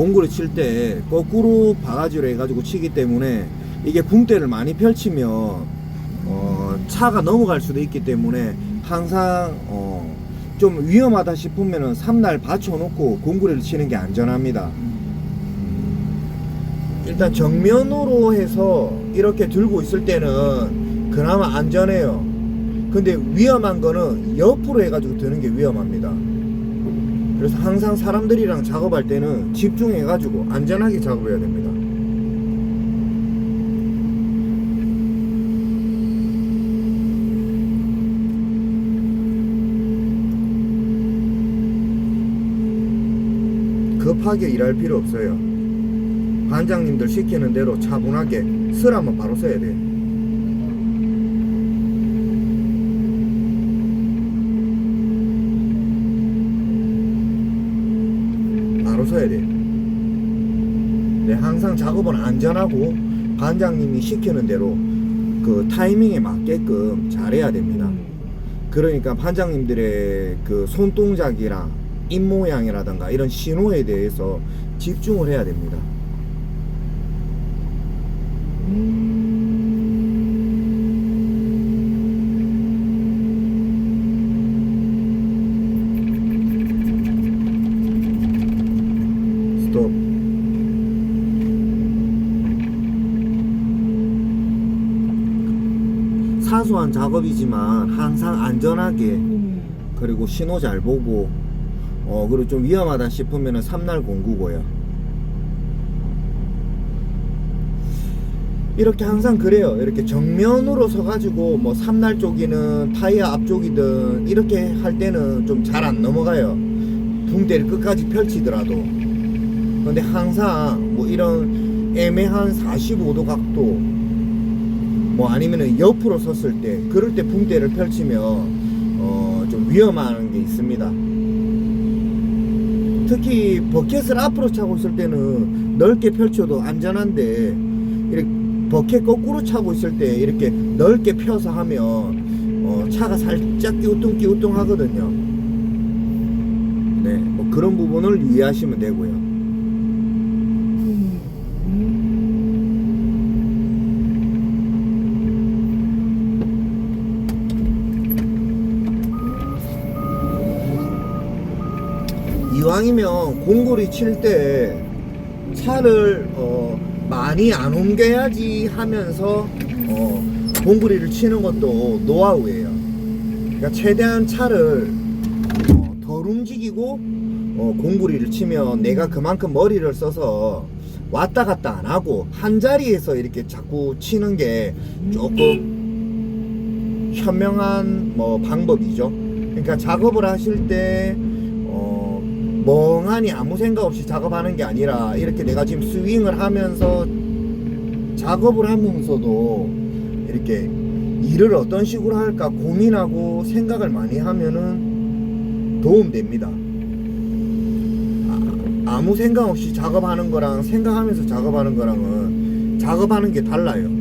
공구를 칠 때 거꾸로 바가지로 해가지고 치기 때문에 이게 붕대를 많이 펼치면 차가 넘어갈 수도 있기 때문에 항상 좀 위험하다 싶으면은 삼날 받쳐놓고 공구리를 치는 게 안전합니다. 일단 정면으로 해서 이렇게 들고 있을 때는 그나마 안전해요. 근데 위험한 거는 옆으로 해가지고 드는 게 위험합니다. 그래서 항상 사람들이랑 작업할 때는 집중해가지고 안전하게 작업해야 됩니다. 급하게 일할 필요 없어요. 반장님들 시키는 대로 차분하게 쓰라면 바로 써야 돼. 바로 써야 돼. 네, 항상 작업은 안전하고 반장님이 시키는 대로 그 타이밍에 맞게끔 잘해야 됩니다. 그러니까 반장님들의 그 손동작이랑 입모양이라든가 이런 신호에 대해서 집중을 해야 됩니다. 스톱. 사소한 작업이지만 항상 안전하게, 그리고 신호 잘 보고, 그리고 좀 위험하다 싶으면은 삼날 공구고요. 이렇게 항상 그래요. 이렇게 정면으로 서가지고 뭐 삼날 쪽이든 타이어 앞쪽이든 이렇게 할 때는 좀 잘 안 넘어가요. 붕대를 끝까지 펼치더라도. 근데 항상 뭐 이런 애매한 45도 각도, 뭐 아니면은 옆으로 섰을 때, 그럴 때 붕대를 펼치면 좀 위험한 게 있습니다. 특히 버켓을 앞으로 차고 있을 때는 넓게 펼쳐도 안전한데, 이렇게 버켓 거꾸로 차고 있을 때 이렇게 넓게 펴서 하면 차가 살짝 끼우뚱 하거든요. 네, 뭐 그런 부분을 유의하시면 되고요. 이왕이면 공구리 칠 때 차를 많이 안 옮겨야지 하면서 공구리를 치는 것도 노하우예요. 그러니까 최대한 차를 덜 움직이고 공구리를 치면 내가 그만큼 머리를 써서 왔다 갔다 안 하고 한 자리에서 이렇게 자꾸 치는 게 조금 현명한 방법이죠. 그러니까 작업을 하실 때 멍하니 아무 생각 없이 작업하는 게 아니라 이렇게 내가 지금 스윙을 하면서 작업을 하면서도 이렇게 일을 어떤 식으로 할까 고민하고 생각을 많이 하면은 도움됩니다. 아무 생각 없이 작업하는 거랑 생각하면서 작업하는 거랑은 작업하는 게 달라요.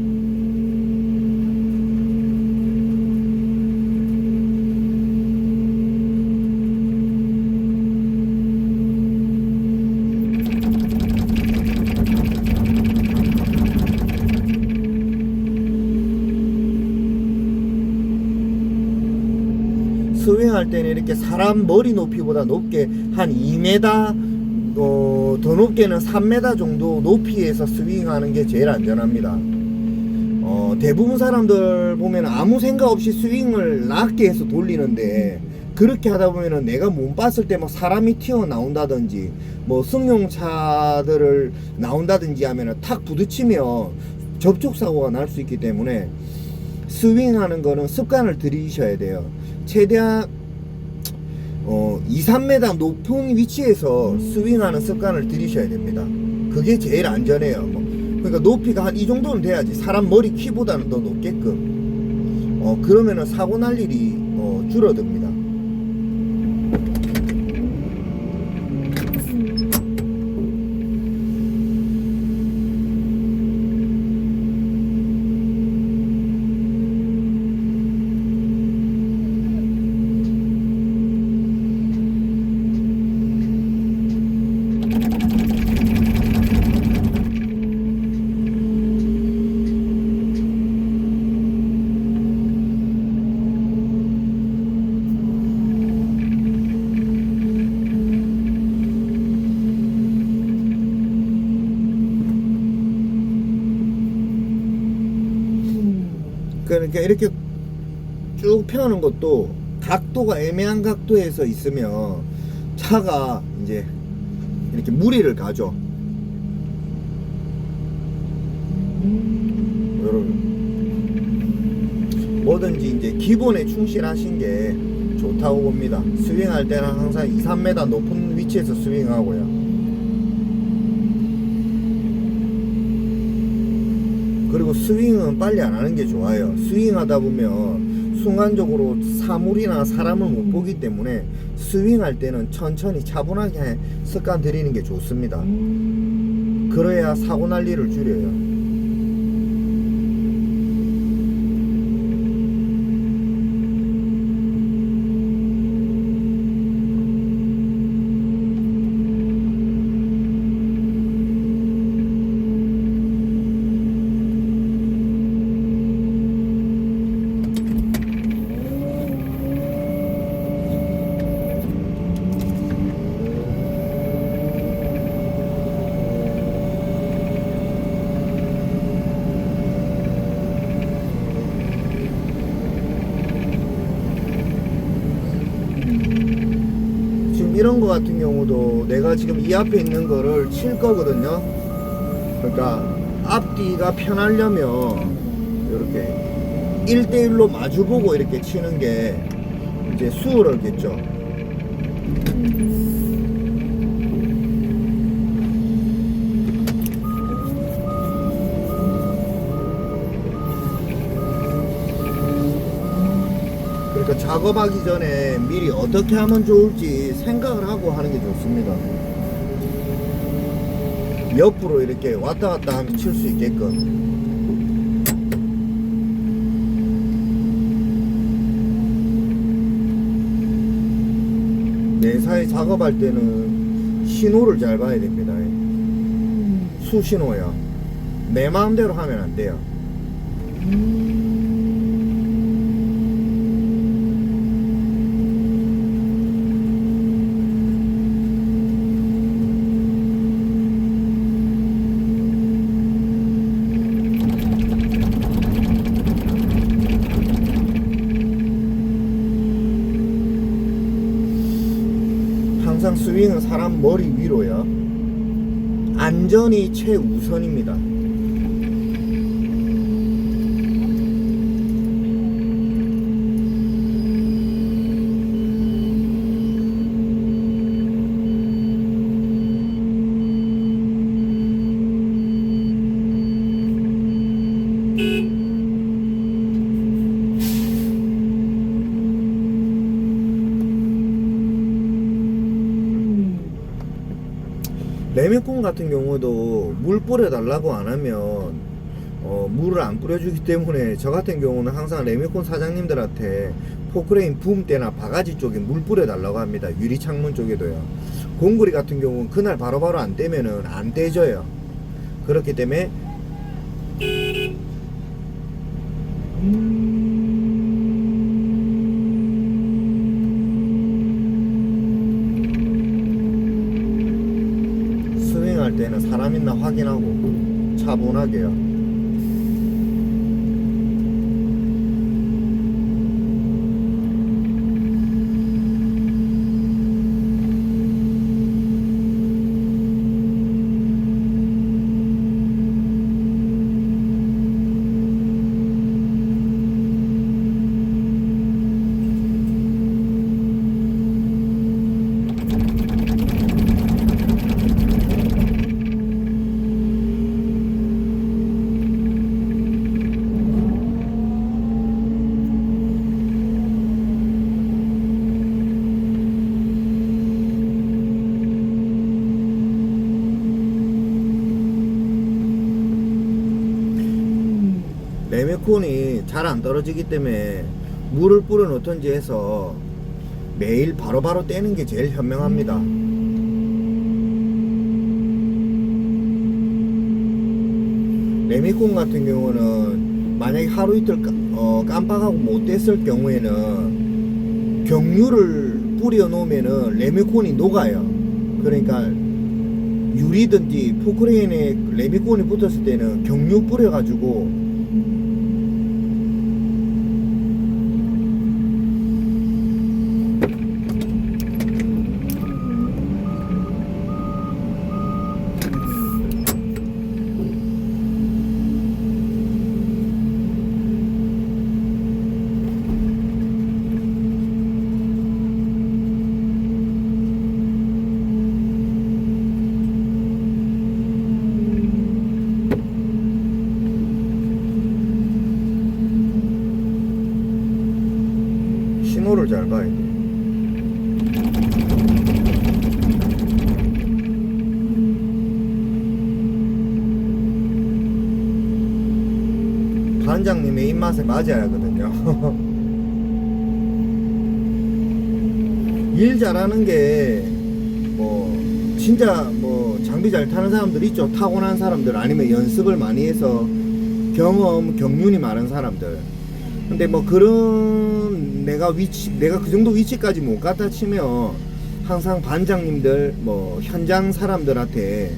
스윙할 때는 이렇게 사람 머리 높이보다 높게 한 2m, 더 높게는 3m 정도 높이에서 스윙하는 게 제일 안전합니다. 대부분 사람들 보면 아무 생각 없이 스윙을 낮게 해서 돌리는데, 그렇게 하다 보면은 내가 몸 봤을 때 뭐 사람이 튀어나온다든지 뭐 승용차들을 나온다든지 하면은 탁 부딪히면 접촉사고가 날 수 있기 때문에 스윙하는 거는 습관을 들이셔야 돼요. 최대한 2, 3m 높은 위치에서 스윙하는 습관을 들이셔야 됩니다. 그게 제일 안전해요. 그러니까 높이가 한 이 정도는 돼야지, 사람 머리 키보다는 더 높게끔. 그러면은 사고 날 일이 줄어듭니다. 그러니까 이렇게 쭉 펴는 것도 각도가 애매한 각도에서 있으면 차가 이제 이렇게 무리를 가죠. 여러분 뭐든지 이제 기본에 충실하신 게 좋다고 봅니다. 스윙할 때는 항상 2, 3m 높은 위치에서 스윙하고요. 그리고 스윙은 빨리 안 하는 게 좋아요. 스윙하다 보면 순간적으로 사물이나 사람을 못 보기 때문에 스윙할 때는 천천히 차분하게 습관 들이는 게 좋습니다. 그래야 사고 날 일을 줄여요. 이런 거 같은 경우도 내가 지금 이 앞에 있는 거를 칠 거거든요. 그러니까 앞뒤가 편하려면 이렇게 1대1로 마주보고 이렇게 치는 게 이제 수월하겠죠. 그러니까 작업하기 전에 미리 어떻게 하면 좋을지 생각을 하고 하는 게 좋습니다. 옆으로 이렇게 왔다 갔다 하면 칠 수 있게끔. 매사에 작업할 때는 신호를 잘 봐야 됩니다. 수신호야. 내 마음대로 하면 안 돼요. 항상 스윙은 사람 머리 위로요. 안전이 최우선입니다. 레미콘 같은 경우도 물 뿌려달라고 안 하면 물을 안 뿌려주기 때문에 저 같은 경우는 항상 레미콘 사장님들한테 포크레인 붐 때나 바가지 쪽에 물 뿌려달라고 합니다. 유리창문 쪽에도요. 공구리 같은 경우는 그날 바로바로 안 떼면은 안 떼져요. 그렇기 때문에 할 때는 사람 있나 확인하고 차분하게요. 레미콘이 잘 안 떨어지기 때문에 물을 뿌려 놓던지 해서 매일 바로바로 떼는 게 제일 현명합니다. 레미콘 같은 경우는 만약에 하루 이틀 깜빡하고 못 뗐을 경우에는 경유를 뿌려 놓으면은 레미콘이 녹아요. 그러니까 유리든지 포크레인에 레미콘이 붙었을 때는 경유 뿌려 가지고 신호를 잘 봐야 돼. 반장님의 입맛에 맞아야 하거든요. 일 잘하는 게 뭐 진짜 뭐 장비 잘 타는 사람들 있죠. 타고난 사람들, 아니면 연습을 많이 해서 경륜이 많은 사람들. 근데 뭐 그런 내가 그 정도 위치까지 못 갔다 치면 항상 반장님들, 뭐 현장 사람들한테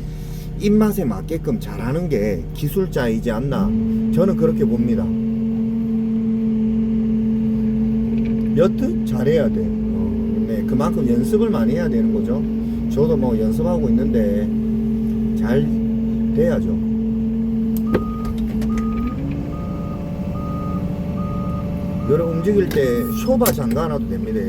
입맛에 맞게끔 잘하는 게 기술자이지 않나, 저는 그렇게 봅니다. 여튼 잘해야 돼. 네, 그만큼 연습을 많이 해야 되는 거죠. 저도 뭐 연습하고 있는데 잘 돼야죠. 여러분 움직일 때 쇼바 잠가놔도 됩니다.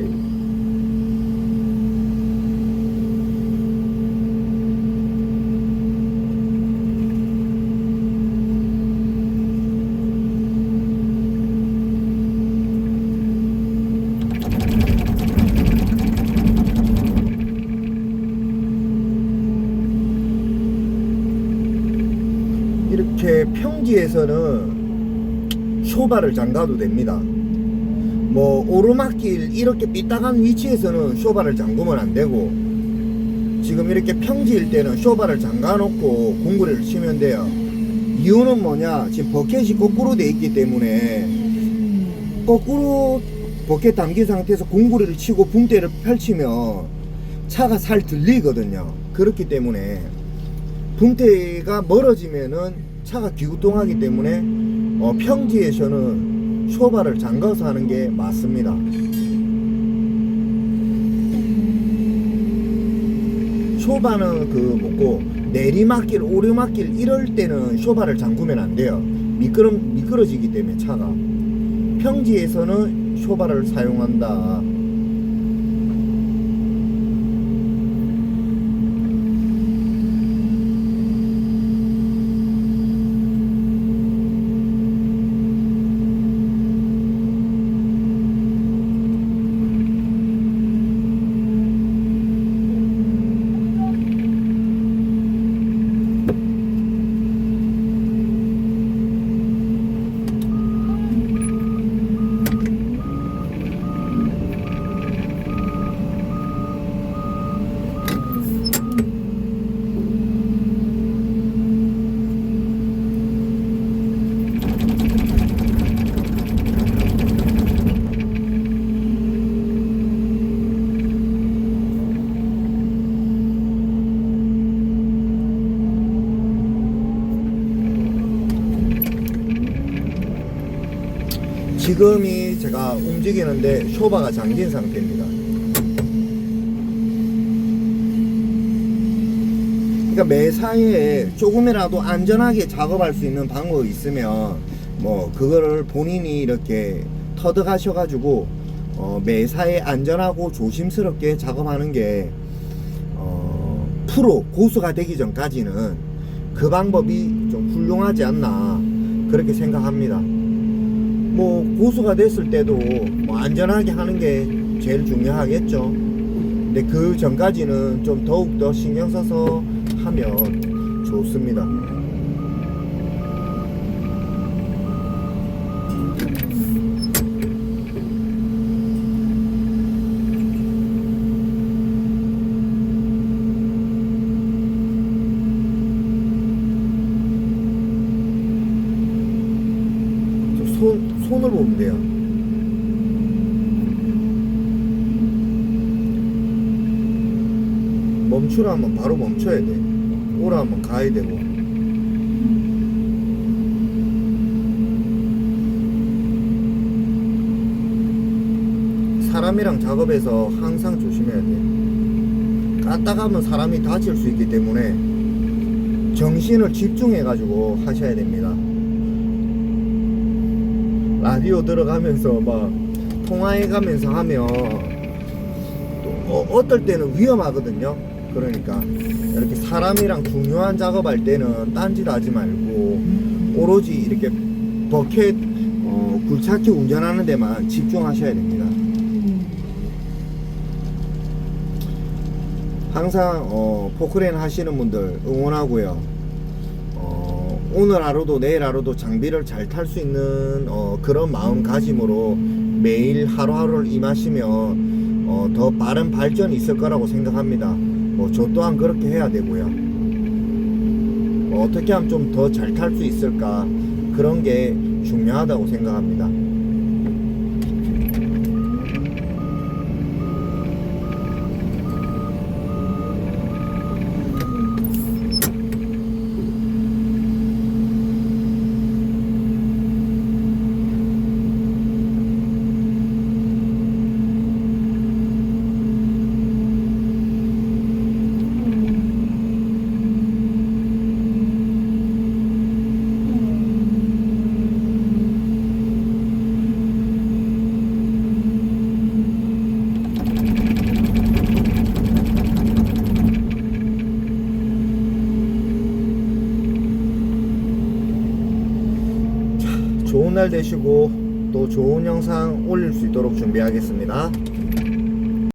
이렇게 평지에서는 쇼바를 잠가도 됩니다. 뭐 오르막길 이렇게 삐딱한 위치에서는 쇼바를 잠그면 안 되고, 지금 이렇게 평지일 때는 쇼바를 잠가 놓고 공구리를 치면 돼요. 이유는 뭐냐, 지금 버켓이 거꾸로 돼 있기 때문에 거꾸로 버켓 담긴 상태에서 공구리를 치고 붕대를 펼치면 차가 살 들리거든요. 그렇기 때문에 붕대가 멀어지면은 차가 기구동하기 때문에 평지에서는 쇼바를 잠가서 하는 게 맞습니다. 쇼바는 그 뭐고, 내리막길, 오르막길 이럴 때는 쇼바를 잠그면 안 돼요. 미끄러지기 때문에 차가. 평지에서는 쇼바를 사용한다. 지금이 제가 움직이는데 쇼바가 잠긴 상태입니다. 그러니까 매사에 조금이라도 안전하게 작업할 수 있는 방법이 있으면 뭐 그거를 본인이 이렇게 터득하셔가지고 매사에 안전하고 조심스럽게 작업하는 게 프로 고수가 되기 전까지는 그 방법이 좀 훌륭하지 않나, 그렇게 생각합니다. 뭐 고수가 됐을 때도 뭐 안전하게 하는 게 제일 중요하겠죠. 근데 그 전까지는 좀 더욱더 신경 써서 하면 좋습니다. 손을 보면 돼요. 멈추라 하면 바로 멈춰야 돼. 오라 하면 가야 되고. 사람이랑 작업해서 항상 조심해야 돼. 까딱하면 사람이 다칠 수 있기 때문에 정신을 집중해 가지고 하셔야 됩니다. 라디오 들어가면서 막 통화해 가면서 하면 또 어떨 때는 위험하거든요. 그러니까 이렇게 사람이랑 중요한 작업할 때는 딴짓 하지 말고 오로지 이렇게 버켓 굴착기 운전하는 데만 집중하셔야 됩니다. 항상 포크레인 하시는 분들 응원하고요. 오늘 하루도 내일 하루도 장비를 잘 탈 수 있는 그런 마음가짐으로 매일 하루하루를 임하시면 더 빠른 발전이 있을 거라고 생각합니다. 뭐 저 또한 그렇게 해야 되고요. 어떻게 하면 좀 더 잘 탈 수 있을까, 그런 게 중요하다고 생각합니다. 좋은 날 되시고 또 좋은 영상 올릴 수 있도록 준비하겠습니다.